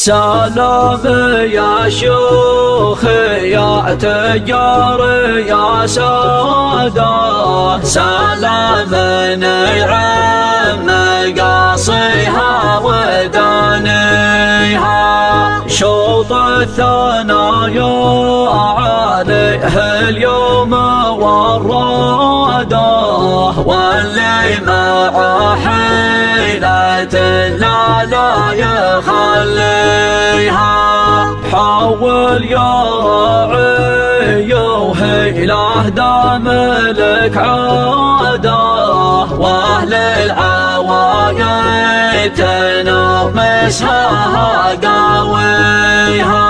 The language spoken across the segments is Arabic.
سلام يا شيوخ يا تجار يا سادة، سلام نعم قاصيها ودانيها، شوط الثنايا عليه اليوم والرادة، واللي مع حيلة لا يخليها، حاول يا راعي وهيله دام لك عادة، واهل العوايد تنامسها قاويها.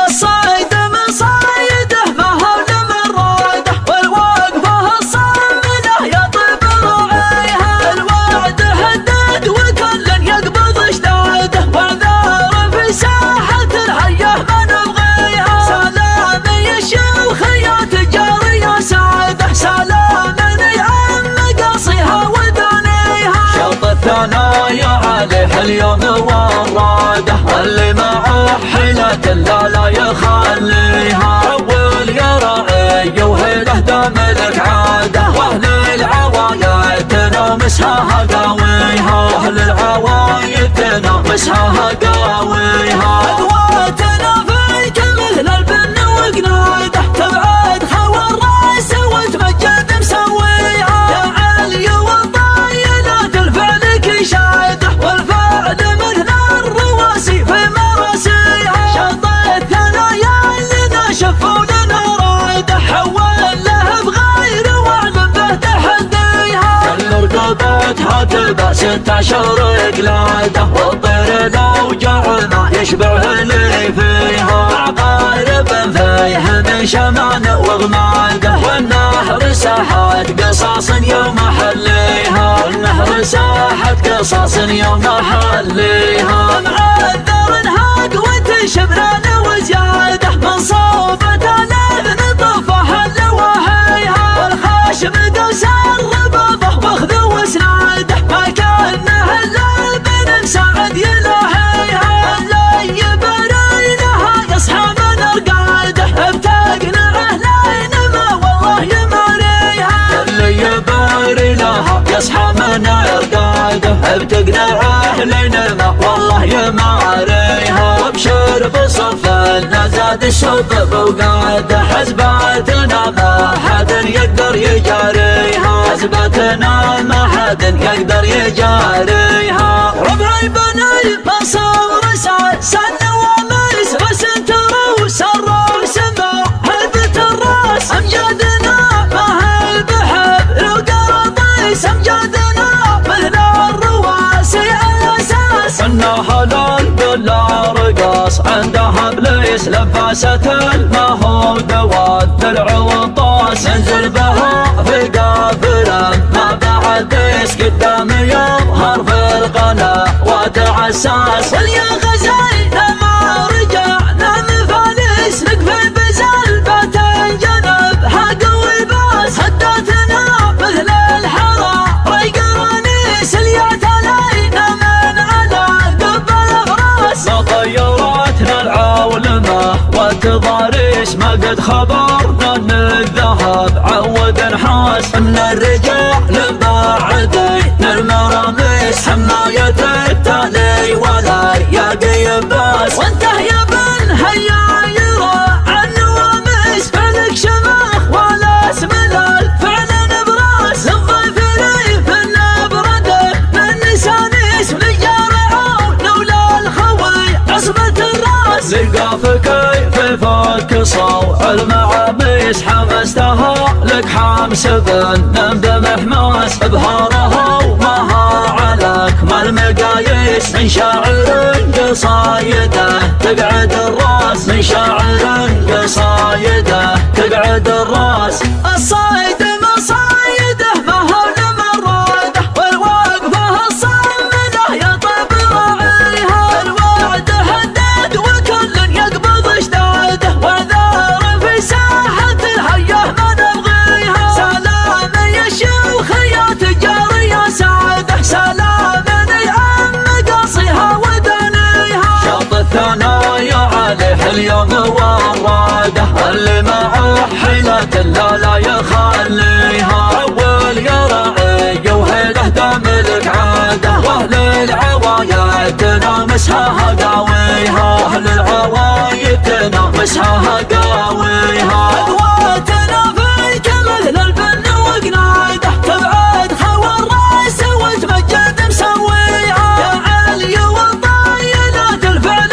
الصيد من صيده ما هو لمراده، والوقفه الصامده يطيب راعيها، الوعد هدد وكل يقبض اشتاده، والنار في ساحة الحيه ما نبغيها. سلام يا شيوخ يا تجار يا ساده، سلام نعم قاصيها ودانيها، شوط الثنايا عليه اليوم والراده، واللي معه حيلة لا يخليها، حول يا راعي وهيله دام لك عاده، واهل العوايد تنامسها قاويها، واهل العوايد تنامسها قاويها. اخواتنا فيك مثل البن وقناده، تبعد خوى الراس وتمجد مسويها، يا علي والطايلات الفعل كشاده، والفعل مثل الرواسي في مراسيها، شط الثنايا لنا شف ولنا راده، حول له بغير واعلم به تحديها، كل رقبتها تبع 16 قلاده، والطير لو جعنا يشبع اللي فيها، عقارب فيها من شمان وغماده، والنهر ساحت قصاص يوم حليها، والنهر ساحت قصاص يوم حليها، معذر انهاق وتشبران وزياده، من صوبة الاذن طفح اللواهيها، والخشم دوس الربابه واخذ وسناده، ما كانه الا بن سعد يلاهيها، اللي يبري لها يصحى من رقاده، بتقنعه لينما والله يماريها، اللي يبري لها يصحى من رقاده، بتقنعه لينما والله يماريها، وابشر بصف النزاد الشوط بوقاده، حزباتنا ما حد يقدر يجاريها، حزباتنا ما حد يقدر يجاريها، ربعي بني منصور سن وميس وسنت روس الروس ما هلبة الراس، امجادنا ما هي بحب القراطيس، امجادنا مثل الرواسي الاساس، انها للبلا رقاص عندها ابليس، لباسة المهود والدرع والطاس، ينزل بها في قافله ما بعد ديس، قدام يظهر في القناه وتعساس، واليا غزالنا ما رجعنا مفاليس، نقفل بزلبة الجنب حقوي باس، هداتنا مثل الحرى ريقرانيس، اليات علينا من على قب الافراس، ما طيرتنا العولمه والتضاريس، ما قد خبرنا ان الذهب عود نحاس، ان الرجال بعدين المراميس، حماية التالي ولا يقي باس، وانته يا بن هيا يرى عن نواميس، فعلك شماخ ولا اسم الفعل نبراس، للضيف ريف النبرده من نسانيس، وللجارع لولا الخوي عصبة الراس، لقاف كيف فك صوع المعاميس، حمستها لك حمس بن بمحماس، ابهارها وماها على اكمل مقاييس، من شاعر قصايده تقعد الراس، من شاعر قصايده تقعد الراس، الصيد من صيده ما هو لمراده، والوقفه الصامده يطيب راعيها، الوعد هدد وكل يقبض اشتاده، والنار في ساحة الحيه ما نبغيها، سلام يا شيوخ يا تجار يا ساده، سلام نعم قاصيها ودانيها. اليوم وراده، اللي معه حيلة لا يخليها. أول يا رعي وهيله دام لك عاده، واهل العوايد تنامسها قاويها، واهل العوايد تنامسها قاويها. أخواتنا فيك مثل الفن وقناده، تبعد خور الراس وتمجد مسويها. يا علي والطايلات الفعل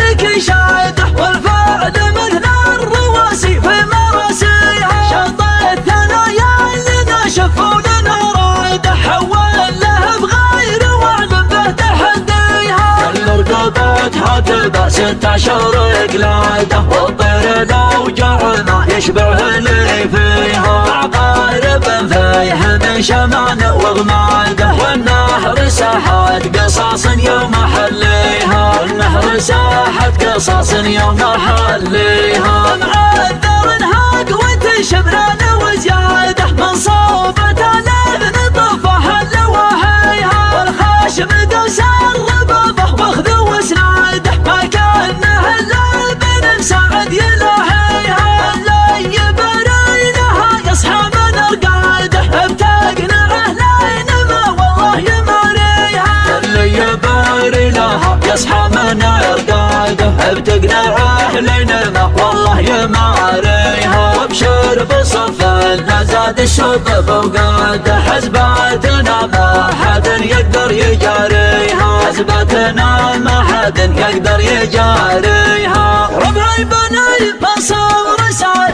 شاده، والفعل مثل الرواسي في مراسيها. شط الثنايا لنا شف ولنا راده، حول له بغير واعلم به تحديها. كل رقبتها تبع 16 قلاده، والطير لو جعنا يشبع اللي فيها. عقارب فيه من شمان وغماده، والنهر ساحت قصاص يوم حليها. النهر ساحت قصاص يوم حليها. معذر انهاق وتشبران وزياده، من صوبة الاذن طفح اللواهيها. والخشم دوس الربابه واخذ وسناده، ما كانه الا بن سعد يلاهيها. اللي يبري لها يصحى من رقاده، بتقنعه لين ما والله يماريها. اللي يبري لها يصحى من رقاده، بتقنعه لين ما والله يماريها. وابشر بصف لا زاد الشطب وقاده، حزباتنا ما حد يقدر يجاريها. حزباتنا ما حد يقدر يجاريها. ربعي بني مصر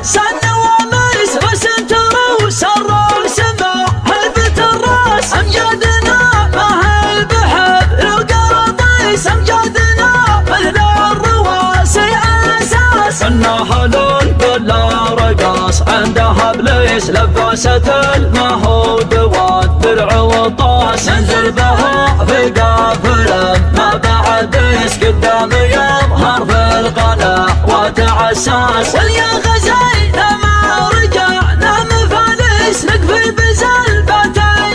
سن وميس، رسنت روس الروس ما هلبت الراس. امجادنا ما هي بحب لو قراطيس، امجادنا مثل الرواسي اساس. انها لون بلا رقاص، عندها ابليس لبست المهود والدرع والطاس. ننزل بها في قافله ما بعد قدام يظهر في القناه وتعساس. واليا غزينا ما رجعنا مفاليس، نقفي بزلبة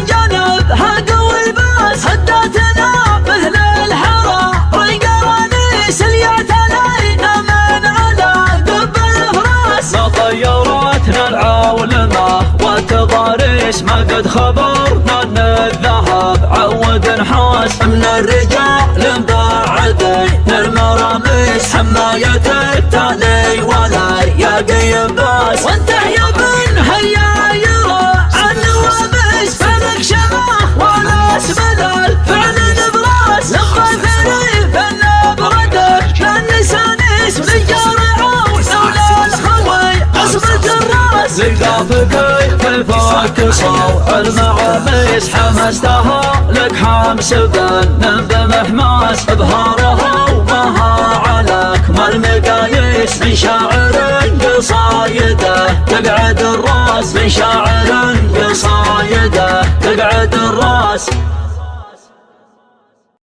جنبها قوي باس. هداتنا مثل الحرى والقرانيس، اليعتلينا من على دب الفراس. ما طيرتنا العولمة والتضاريس، ما قد خبرنا ان الذهب عود نحاس. من الرجال مبعدين المراميس، حماية التالي ولا يقي باس. وانت يا بن هيا يرى عن وامس، فلك شماخ ولا اسمل الفعل نبراس. لما ثري فالنبردك للنسانيس، وللجارعة ولولا الخوي عصمة الراس. لقافقي في الفاك صوع المعاميس، حمستها لك حمس بن بمحماس. ابهارها ومها على اكمل مقاييس، من شاعر قصايده تقعد الراس. من شاعر قصايده تقعد الراس.